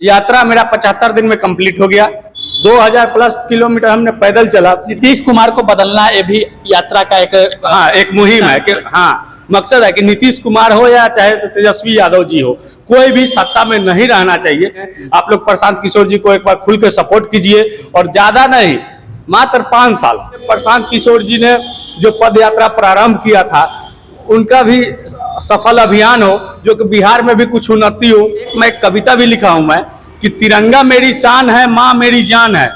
यात्रा मेरा 75 दिन में कंप्लीट हो गया। 2000 प्लस किलोमीटर हमने पैदल चला। नीतीश कुमार को बदलना ये भी यात्रा का एक मुहिम है कि मकसद है कि नीतीश कुमार हो या चाहे तेजस्वी यादव जी हो, कोई भी सत्ता में नहीं रहना चाहिए। आप लोग प्रशांत किशोर जी को एक बार खुल के सपोर्ट कीजिए और ज्यादा नहीं, मात्र 5 साल प्रशांत किशोर जी ने जो पद यात्रा प्रारंभ किया था उनका भी सफल अभियान हो, जो कि बिहार में भी कुछ उन्नति हो। मैं एक कविता भी लिखा हूं मैं कि तिरंगा मेरी शान है, माँ मेरी जान है,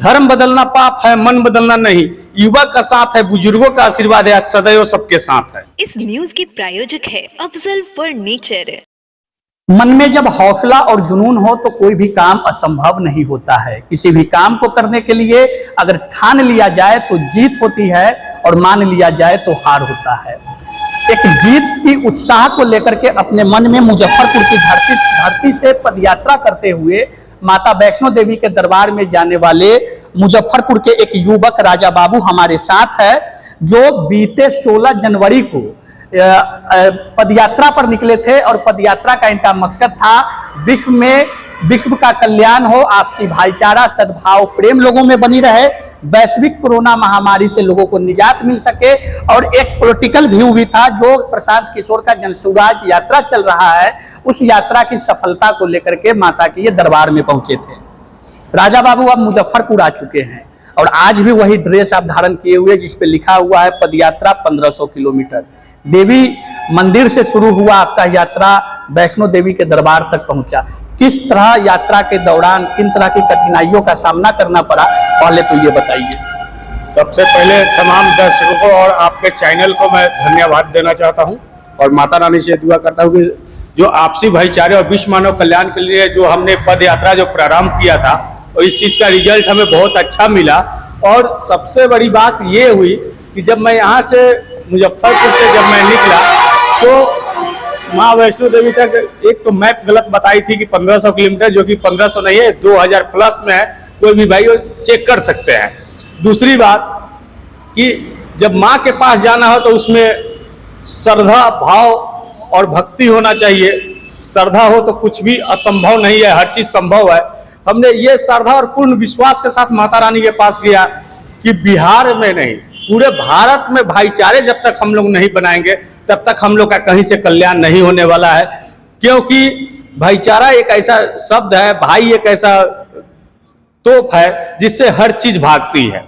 धर्म बदलना पाप है, मन बदलना नहीं, युवा का साथ है, बुजुर्गों का आशीर्वाद है, सदैव सबके साथ है। इस न्यूज के प्रायोजक है अफजल फर्नीचर। मन में जब हौसला और जुनून हो तो कोई भी काम असंभव नहीं होता है। किसी भी काम को करने के लिए अगर ठान लिया जाए तो जीत होती है और मान लिया जाए तो हार होता है। एक जीत की उत्साह को लेकर के अपने मन में मुजफ्फरपुर की धरती से पदयात्रा करते हुए माता वैष्णो देवी के दरबार में जाने वाले मुजफ्फरपुर के एक युवक राजा बाबू हमारे साथ है, जो बीते 16 जनवरी को पदयात्रा पर निकले थे और पदयात्रा का इनका मकसद था विश्व का कल्याण हो, आपसी भाईचारा, सद्भाव, प्रेम लोगों में बनी रहे, वैश्विक कोरोना महामारी से लोगों को निजात मिल सके। और एक पॉलिटिकल व्यू भी था, जो प्रशांत किशोर का जनसुराज यात्रा चल रहा है, उस यात्रा की सफलता को लेकर के माता के ये दरबार में पहुंचे थे। राजा बाबू अब मुजफ्फरपुर आ चुके हैं और आज भी वही ड्रेस आप धारण किए हुए जिसपे लिखा हुआ है पदयात्रा 1500 किलोमीटर। देवी मंदिर से शुरू हुआ आपका यात्रा वैष्णो देवी के दरबार तक पहुंचा। किस तरह यात्रा के दौरान किन तरह की कठिनाइयों का सामना करना पड़ा, पहले तो ये बताइए। सबसे पहले तमाम दर्शकों और आपके चैनल को मैं धन्यवाद देना चाहता हूं और माता रानी से दुआ करता हूं कि जो आपसी भाईचारे और विश्व मानव कल्याण के लिए जो हमने पद यात्रा जो प्रारंभ किया था और इस चीज का रिजल्ट हमें बहुत अच्छा मिला। और सबसे बड़ी बात ये हुई कि जब मैं यहाँ से मुजफ्फरपुर से जब मैं निकला तो माँ वैष्णो देवी तक एक तो मैप गलत बताई थी कि 1500 किलोमीटर, जो कि 1500 नहीं है, 2000 प्लस में है, कोई भी भाई चेक कर सकते हैं। दूसरी बात कि जब माँ के पास जाना हो तो उसमें श्रद्धा, भाव और भक्ति होना चाहिए। श्रद्धा हो तो कुछ भी असंभव नहीं है, हर चीज संभव है। हमने ये श्रद्धा और पूर्ण विश्वास के साथ माता रानी के पास गया कि बिहार में नहीं, पूरे भारत में भाईचारे जब तक हम लोग नहीं बनाएंगे तब तक हम लोग का कहीं से कल्याण नहीं होने वाला है। क्योंकि भाईचारा एक ऐसा शब्द है, भाई एक ऐसा तोप है जिससे हर चीज भागती है।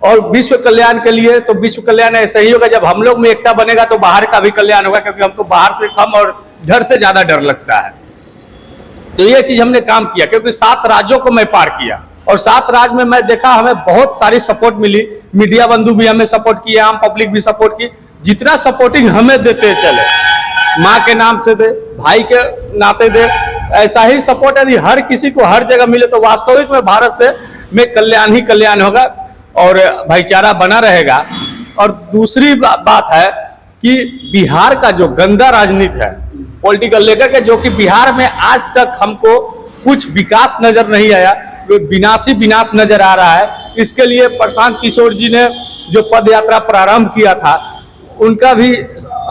और विश्व कल्याण के लिए तो विश्व कल्याण ऐसा ही होगा, जब हम लोग में एकता बनेगा तो बाहर का भी कल्याण होगा, क्योंकि हमको बाहर से कम और घर से ज्यादा डर लगता है। तो ये चीज हमने काम किया, क्योंकि 7 राज्यों को मैं पार किया और 7 राज्य में मैं देखा हमें बहुत सारी सपोर्ट मिली। मीडिया बंधु भी हमें सपोर्ट किए, आम पब्लिक भी सपोर्ट की। जितना सपोर्टिंग हमें देते चले, माँ के नाम से दे, भाई के नाते दे, ऐसा ही सपोर्ट यदि हर किसी को हर जगह मिले तो वास्तविक में भारत से में कल्याण ही कल्याण होगा और भाईचारा बना रहेगा। और दूसरी बात है कि बिहार का जो गंदा राजनीति है पॉलिटिकल लेकर के, जो कि बिहार में आज तक हमको कुछ विकास नजर नहीं आया, विनाश नजर आ रहा है। इसके लिए प्रशांत किशोर जी ने जो पद यात्रा प्रारंभ किया था उनका भी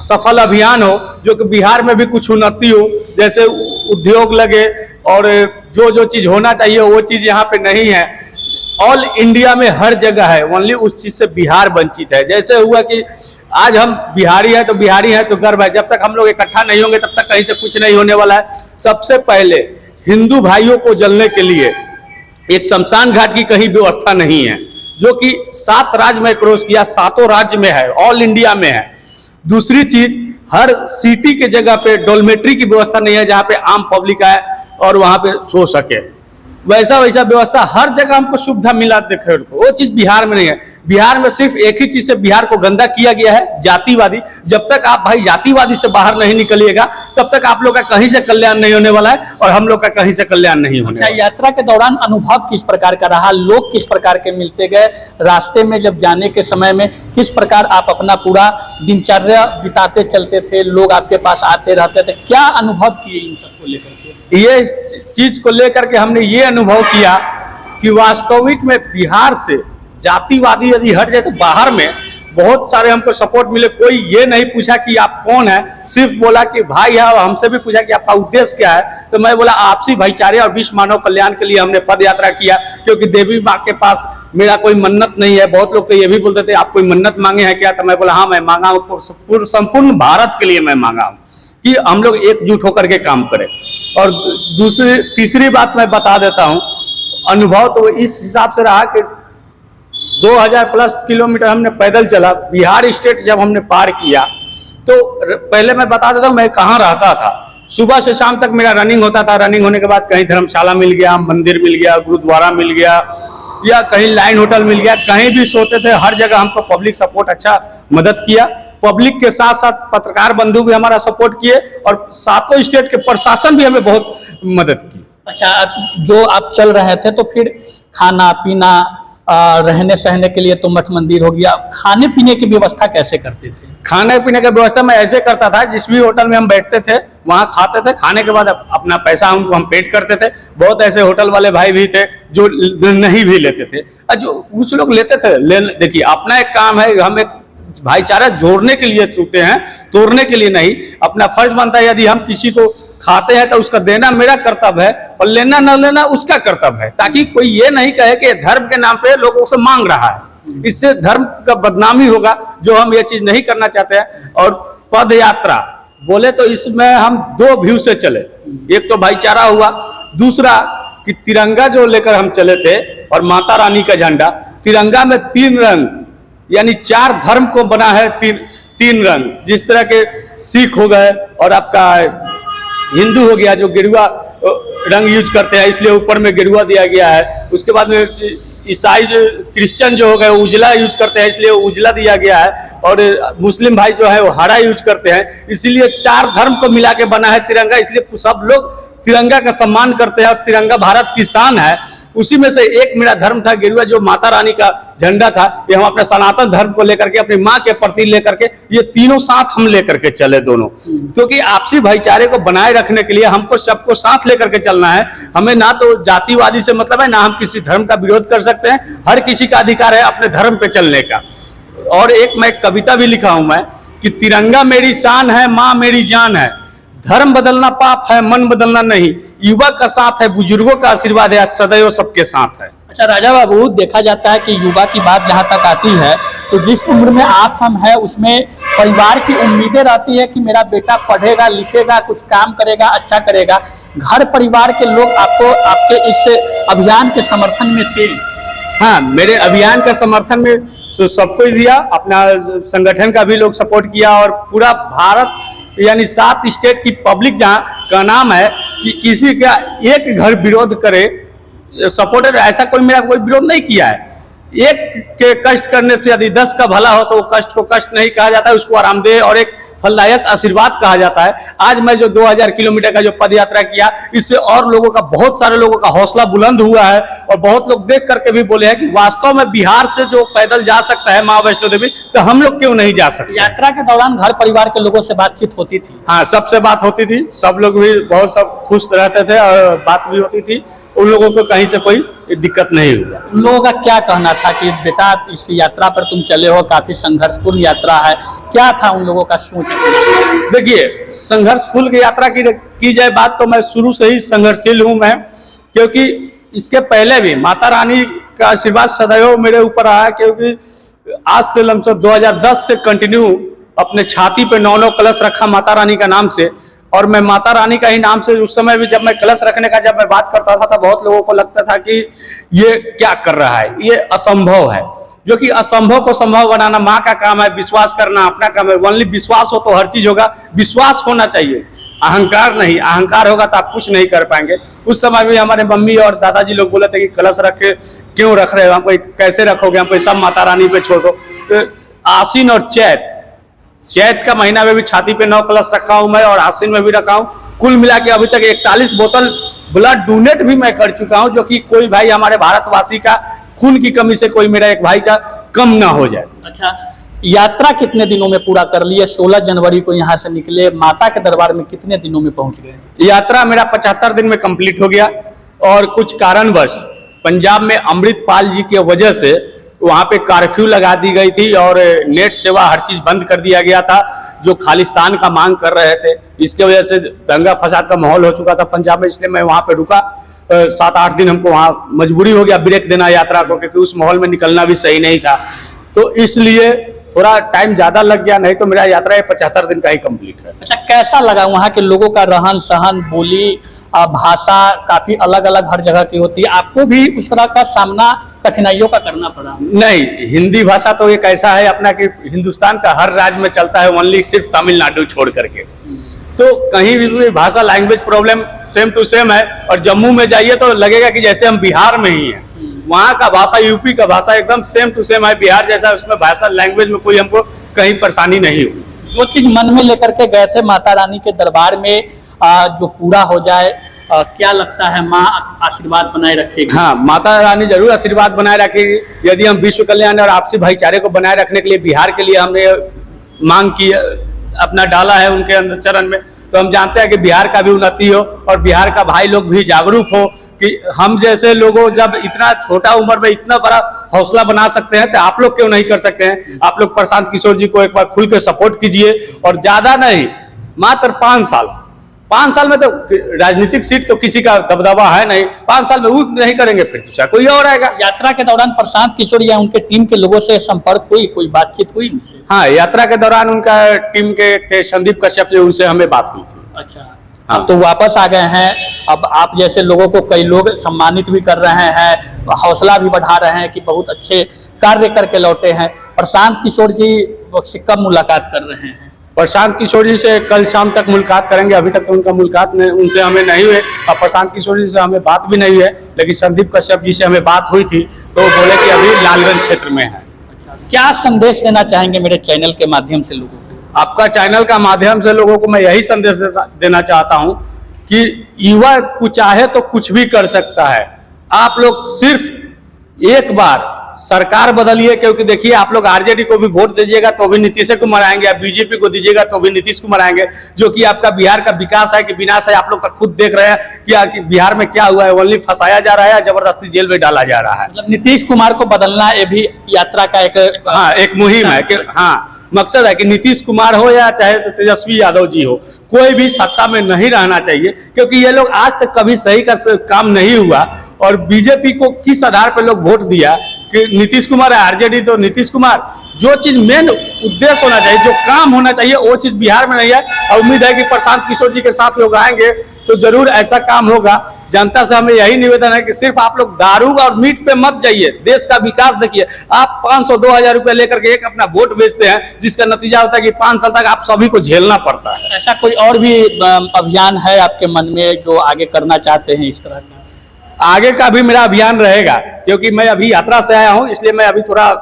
सफल अभियान हो, जो कि बिहार में भी कुछ उन्नति हो, जैसे उद्योग लगे और जो चीज होना चाहिए वो चीज यहाँ पे नहीं है। ऑल इंडिया में हर जगह है, ओनली उस चीज से बिहार वंचित है। जैसे हुआ कि आज हम बिहारी हैं तो बिहारी हैं तो गर्व है, जब तक हम लोग इकट्ठा नहीं होंगे तब तक कहीं से कुछ नहीं होने वाला है। सबसे पहले हिंदू भाइयों को जलने के लिए एक शमशान घाट की कहीं व्यवस्था नहीं है, जो कि 7 राज्य में क्रॉस किया, 7 राज्य में है, ऑल इंडिया में है। दूसरी चीज, हर सिटी के जगह पे डोलमेट्री की व्यवस्था नहीं है जहाँ पे आम पब्लिक आए और वहां पे सो सके। वैसा व्यवस्था हर जगह हमको सुविधा मिला देखे को, वो चीज बिहार में नहीं है। बिहार में सिर्फ एक ही चीज से बिहार को गंदा किया गया है, जातिवादी। जब तक आप भाई जातिवादी से बाहर नहीं निकलिएगा तब तक आप लोग का कहीं से कल्याण नहीं होने वाला है और हम लोग का कहीं से कल्याण नहीं होने वाला है। यात्रा के दौरान अनुभव किस प्रकार का रहा, लोग किस प्रकार के मिलते गए, रास्ते में जब जाने के समय में किस प्रकार आप अपना पूरा दिनचर्या बिताते चलते थे, लोग आपके पास आते रहते थे, क्या अनुभव किए इन सबको लेकर के? ये चीज को लेकर के हमने ये अनुभव किया कि वास्तविक में बिहार से जातिवादी यदि हट जाए तो बाहर में बहुत सारे हमको सपोर्ट मिले। कोई ये नहीं पूछा कि आप कौन है, सिर्फ बोला कि भाई है, और हमसे भी पूछा कि आपका उद्देश्य क्या है। तो मैं बोला आपसी भाईचारे और विश्व मानव कल्याण के लिए हमने पद यात्रा किया, क्योंकि देवी माँ के पास मेरा कोई मन्नत नहीं है। बहुत लोग तो ये भी बोलते थे आप कोई मन्नत मांगे हैं क्या, तो मैं बोला हाँ मैं मांगा हूँ, संपूर्ण भारत के लिए मैं मांगा हूँ कि हम लोग एकजुट होकर के काम करें। और तीसरी बात मैं बता देता हूँ, अनुभव तो इस हिसाब से रहा कि 2000 प्लस किलोमीटर हमने पैदल चला। बिहार स्टेट जब हमने पार किया तो पहले मैं बता देता हूँ मैं कहाँ रहता था। सुबह से शाम तक मेरा रनिंग होता था। रनिंग होने के बाद कहीं धर्मशाला मिल गया, मंदिर मिल गया, गुरुद्वारा मिल गया, या कहीं लाइन होटल मिल गया, कहीं भी सोते थे। हर जगह हमको पब्लिक सपोर्ट अच्छा मदद किया। पब्लिक के साथ साथ पत्रकार बंधु भी हमारा सपोर्ट किए, और सातों स्टेट के प्रशासन भी हमें बहुत मदद की। अच्छा, जो आप चल रहे थे तो फिर खाना पीना, रहने सहने के लिए तो मठ मंदिर हो गया, खाने पीने की व्यवस्था कैसे करते थे? खाने पीने की व्यवस्था मैं ऐसे करता था, जिस भी होटल में हम बैठते थे वहाँ खाते थे, खाने के बाद अपना पैसा हम पेड करते थे। बहुत ऐसे होटल वाले भाई भी थे जो नहीं भी लेते थे, और जो कुछ लोग लेते थे। देखिए अपना एक काम है, हम एक भाईचारा जोड़ने के लिए छूटे हैं, तोड़ने के लिए नहीं। अपना फर्ज बनता है, यदि हम किसी को खाते हैं तो उसका देना मेरा कर्तव्य है, और लेना न लेना उसका कर्तव्य है, ताकि कोई ये नहीं कहे कि धर्म के नाम पे लोगों से मांग रहा है। इससे धर्म का बदनामी होगा, जो हम ये चीज नहीं करना चाहते हैं। और पद यात्रा बोले तो इसमें हम 2 व्यू से चले। एक तो भाईचारा हुआ, दूसरा कि तिरंगा जो लेकर हम चले थे, और माता रानी का झंडा। तिरंगा में 3 रंग यानी 4 धर्म को बना है, तीन रंग। जिस तरह के सिख हो गए, और आपका हिंदू हो गया जो गेरुआ रंग यूज करते हैं, इसलिए ऊपर में गेरुआ दिया गया है। उसके बाद में ईसाई जो क्रिश्चियन जो हो गए उजला यूज करते हैं, इसलिए उजला दिया गया है। और मुस्लिम भाई जो है वो हरा यूज करते हैं। इसीलिए 4 धर्म को मिला के बना है तिरंगा, इसलिए सब लोग तिरंगा का सम्मान करते हैं, और तिरंगा भारत की शान है। उसी में से एक मेरा धर्म था गेरुआ, जो माता रानी का झंडा था। ये हम अपने सनातन धर्म को लेकर के, अपनी माँ के प्रति लेकर के, ये तीनों साथ हम लेकर के चले दोनों, क्योंकि आपसी भाईचारे को बनाए रखने के लिए हमको सबको साथ लेकर के चलना है। हमें ना तो जातिवादी से मतलब है, ना हम किसी धर्म का विरोध कर सकते हैं। हर किसी का अधिकार है अपने धर्म पे चलने का। और एक मैं कविता भी लिखा हूं मैं कि तिरंगा मेरी शान है, माँ मेरी जान है, धर्म बदलना पाप है, मन बदलना नहीं, युवा का साथ है, बुजुर्गों का आशीर्वाद है, सदैव सबके साथ है। अच्छा राजा बाबू, देखा जाता है कि युवा की बात जहाँ तक आती है तो जिस उम्र में आप हम है उसमें परिवार की उम्मीदें रहती है कि मेरा बेटा पढ़ेगा लिखेगा, कुछ काम करेगा, अच्छा करेगा। घर परिवार के लोग आपके इस अभियान के समर्थन में थे? हाँ, मेरे अभियान का समर्थन में सबको ही दिया, अपना संगठन का भी लोग सपोर्ट किया, और पूरा भारत यानी 7 स्टेट की पब्लिक जहाँ का नाम है कि किसी का एक घर विरोध करे, सपोर्टर ऐसा कोई मेरा कोई विरोध नहीं किया है। एक के कष्ट करने से यदि 10 का भला हो तो वो कष्ट को कष्ट नहीं कहा जाता है, उसको आरामदेह और एक फलदायक आशीर्वाद कहा जाता है। आज मैं जो 2000 किलोमीटर का जो पद यात्रा किया, इससे और लोगों का, बहुत सारे लोगों का हौसला बुलंद हुआ है, और बहुत लोग देख करके भी बोले हैं कि वास्तव में बिहार से जो पैदल जा सकता है माँ वैष्णो देवी, तो हम लोग क्यों नहीं जा सकते। यात्रा के दौरान घर परिवार के लोगों से बातचीत होती थी? हाँ, सबसे बात होती थी, सब लोग भी बहुत सब खुश रहते थे, और बात भी होती थी। उन लोगों को कहीं से कोई दिक्कत नहीं हुआ। उन लोगों का क्या कहना था कि बेटा इस यात्रा पर तुम चले हो, काफी संघर्षपूर्ण यात्रा है, क्या था उन लोगों का सोच? देखिए, संघर्षपूर्ण यात्रा की जाए बात, तो मैं शुरू से ही संघर्षशील हूं मैं, क्योंकि इसके पहले भी माता रानी का आशीर्वाद सदैव मेरे ऊपर रहा है। क्योंकि आज से लमसम 2010 से कंटिन्यू अपने छाती पे 9 कलश रखा माता रानी का नाम से, और मैं माता रानी का ही नाम से उस समय भी जब मैं कलश रखने का जब मैं बात करता था, तो बहुत लोगों को लगता था कि ये क्या कर रहा है, ये असंभव है। जो कि असंभव को संभव बनाना माँ का काम है, विश्वास करना अपना काम है। ओनली विश्वास हो तो हर चीज होगा, विश्वास होना चाहिए, अहंकार नहीं। अहंकार होगा तो आप कुछ नहीं कर पाएंगे। उस समय भी हमारे मम्मी और दादाजी लोग बोले थे कि कलश रख के क्यों रख रहे हो, हमको कैसे रखोगे, हमको सब माता रानी पे छोड़ दो। आसीन और चैत का महीना में भी छाती पे 9 कलश रखा हूं मैं, और आसीन में भी रखा हूं। कुल मिला के अभी तक 41 बोतल ब्लड डोनेट भी मैं कर चुका हूं, जो कि कोई भाई हमारे भारतवासी का खून की कमी से कोई मेरा एक भाई का कम ना हो जाए। अच्छा, यात्रा कितने दिनों में पूरा कर लिए? 16 जनवरी को यहाँ से निकले, माता के दरबार में कितने दिनों में पहुंच गए? यात्रा मेरा 75 दिन में कंप्लीट हो गया, और कुछ कारणवश पंजाब में अमृतपाल जी की वजह से वहाँ पे कर्फ्यू लगा दी गई थी और नेट सेवा हर चीज़ बंद कर दिया गया था, जो खालिस्तान का मांग कर रहे थे। इसके वजह से दंगा फसाद का माहौल हो चुका था पंजाब में, इसलिए मैं वहाँ पे रुका। 7-8 दिन हमको वहाँ मजबूरी हो गया ब्रेक देना यात्रा को, क्योंकि उस माहौल में निकलना भी सही नहीं था, तो इसलिए थोड़ा टाइम ज़्यादा लग गया, नहीं तो मेरा यात्रा 75 दिन का ही कंप्लीट है। अच्छा, कैसा लगा वहाँ के लोगों का रहन सहन, बोली, भाषा काफी अलग अलग हर जगह की होती है, आपको भी उस तरह का सामना कठिनाइयों का करना पड़ा? नहीं, हिंदी भाषा तो एक ऐसा है अपना कि हिंदुस्तान का हर राज्य में चलता है, ओनली सिर्फ तमिलनाडु छोड़ करके, तो कहीं भी भाषा language problem same to same है। और जम्मू में जाइए तो लगेगा कि जैसे हम बिहार में ही हैं, वहाँ का भाषा, यूपी का भाषा एकदम सेम टू सेम है बिहार जैसा, उसमें भाषा लैंग्वेज में कोई हमको कहीं परेशानी नहीं हुई। जो चीज मन में लेकर के गए थे माता रानी के दरबार में, जो पूरा हो जाए, क्या लगता है माँ आशीर्वाद बनाए रखेगी? हाँ, माता रानी जरूर आशीर्वाद बनाए रखेगी। यदि हम विश्व कल्याण और आपसी भाईचारे को बनाए रखने के लिए बिहार के लिए हमने मांग की, अपना डाला है उनके अंदर चरण में, तो हम जानते हैं कि बिहार का भी उन्नति हो और बिहार का भाई लोग भी जागरूक हो कि हम जैसे लोगों जब इतना छोटा उम्र में इतना बड़ा हौसला बना सकते हैं, तो आप लोग क्यों नहीं कर सकते हैं? आप लोग प्रशांत किशोर जी को एक बार खुल के सपोर्ट कीजिए, और ज्यादा नहीं, मात्र 5 साल में तो राजनीतिक सीट तो किसी का दबदबा है नहीं, 5 साल में वो नहीं करेंगे फिर दूसरा कोई और आएगा। यात्रा के दौरान प्रशांत किशोर या उनके टीम के लोगों से संपर्क हुई, कोई बातचीत हुई? हाँ, यात्रा के दौरान उनका टीम के थे संदीप कश्यप से, उनसे हमें बात हुई थी। अच्छा, हाँ। अब तो वापस आ गए हैं, अब आप जैसे लोगों को कई लोग सम्मानित भी कर रहे हैं, हौसला भी बढ़ा रहे हैं कि बहुत अच्छे कार्य करके लौटे हैं। प्रशांत किशोर जी से कब मुलाकात कर रहे हैं? प्रशांत किशोर जी से कल शाम तक मुलाकात करेंगे, अभी तक तो उनका मुलाकात उनसे हमें नहीं हुए, और प्रशांत किशोर जी से हमें बात भी नहीं हुई है, लेकिन संदीप कश्यप जी से हमें बात हुई थी, तो वो बोले कि अभी लालगंज क्षेत्र में है। क्या संदेश देना चाहेंगे मेरे चैनल के माध्यम से लोगों को? आपका चैनल का माध्यम से लोगों को मैं यही संदेश देना चाहता हूं कि युवा कुछ चाहे तो कुछ भी कर सकता है। आप लोग सिर्फ एक बार सरकार बदलिए, क्योंकि देखिए आप लोग आरजेडी को भी वोट दीजिएगा तो भी नीतीश कुमार आएंगे, आप बीजेपी को दीजिएगा तो भी नीतीश कुमार आएंगे, जो कि आपका बिहार का विकास है कि विनाश है, आप लोग तो खुद देख रहे हैं कि बिहार में क्या हुआ है। ओनली फंसाया जा रहा है, जबरदस्ती जेल में डाला जा रहा है। मतलब नीतीश कुमार को बदलना ये भी यात्रा का एक मुहिम है कि मकसद है कि नीतीश कुमार हो या चाहे तेजस्वी यादव जी हो, कोई भी सत्ता में नहीं रहना चाहिए, क्योंकि ये लोग आज तक कभी सही का काम नहीं हुआ। और बीजेपी को किस आधार पर लोग वोट दिया कि नीतीश कुमार है, आरजेडी तो नीतीश कुमार। जो चीज मेन उद्देश्य होना चाहिए, जो काम होना चाहिए, वो चीज बिहार में नहीं है। और उम्मीद है कि प्रशांत किशोर जी के साथ लोग आएंगे तो जरूर ऐसा काम होगा। जनता से हमें यही निवेदन है कि सिर्फ आप लोग दारू और मीट पे मत जाइए, देश का विकास देखिए। आप 500-2000 रुपए लेकर के एक अपना वोट बेचते हैं, जिसका नतीजा होता है कि 5 साल तक आप सभी को झेलना पड़ता है। ऐसा कोई और भी अभियान है आपके मन में जो आगे करना चाहते हैं इस तरह का? आगे का भी मेरा अभियान रहेगा, क्योंकि मैं अभी यात्रा से आया हूं, इसलिए मैं अभी थोड़ा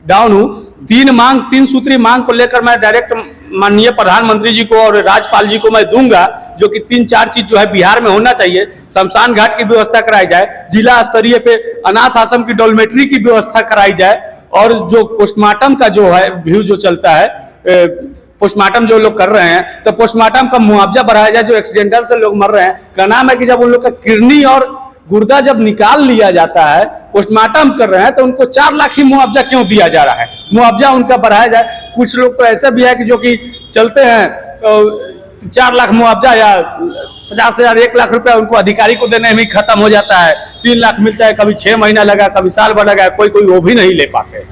डाउन हूं। 3 सूत्री मांग को लेकर मैं डायरेक्ट माननीय प्रधानमंत्री जी को और राज्यपाल जी को मैं दूंगा, जो कि 3-4 चीज जो है बिहार में होना चाहिए। शमशान घाट की व्यवस्था कराई जाए, जिला स्तरीय पे अनाथ आश्रम की डॉर्मेट्री की व्यवस्था कराई जाए, और जो पोस्टमार्टम का जो है व्यू जो चलता है, पोस्टमार्टम जो लोग कर रहे हैं, तो पोस्टमार्टम का मुआवजा बढ़ाया जाए। जो एक्सीडेंटल से लोग मर रहे हैं, का नाम है कि जब उन लोग का किडनी और गुर्दा जब निकाल लिया जाता है, पोस्टमार्टम कर रहे हैं, तो उनको 4 लाख ही मुआवजा क्यों दिया जा रहा है? मुआवजा उनका बढ़ाया जाए। कुछ लोग तो ऐसे भी है कि जो कि चलते हैं 4 लाख मुआवजा या 50,000 1 लाख रुपया उनको अधिकारी को देने में खत्म हो जाता है। 3 लाख मिलता है, कभी 6 महीना लगा, कभी साल भर लगा, कोई वो भी नहीं ले पाते।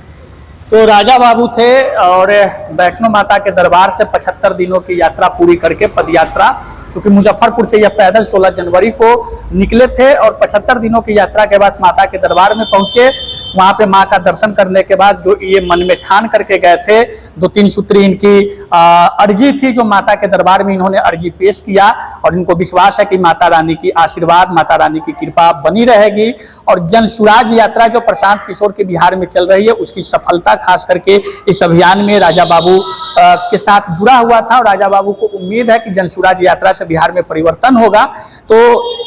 तो राजा बाबू थे और वैष्णो माता के दरबार से 75 दिनों की यात्रा पूरी करके पदयात्रा, क्योंकि मुजफ्फरपुर से यह पैदल 16 जनवरी को निकले थे और 75 दिनों की यात्रा के बाद माता के दरबार में पहुंचे। वहां पे मां का दर्शन करने के बाद जो ये मन में ठान करके गए थे, 2-3 सूत्री इनकी अर्जी थी, जो माता के दरबार में इन्होंने अर्जी पेश किया, और इनको विश्वास है कि माता रानी की आशीर्वाद, माता रानी की कृपा बनी रहेगी। और जन सुराज यात्रा जो प्रशांत किशोर के बिहार में चल रही है, उसकी सफलता खास करके इस अभियान में राजा बाबू के साथ जुड़ा हुआ था, और राजा बाबू को उम्मीद है कि जन सुराज यात्रा से बिहार में परिवर्तन होगा। तो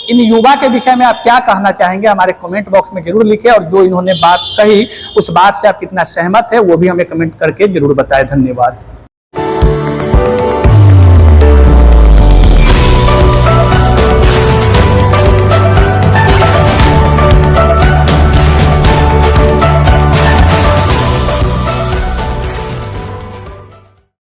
इन युवा के विषय में आप क्या कहना चाहेंगे, हमारे कमेंट बॉक्स में जरूर लिखें, और जो इन्होंने बात कही उस बात से आप कितना सहमत है वो भी हमें कमेंट करके जरूर बताएं। धन्यवाद।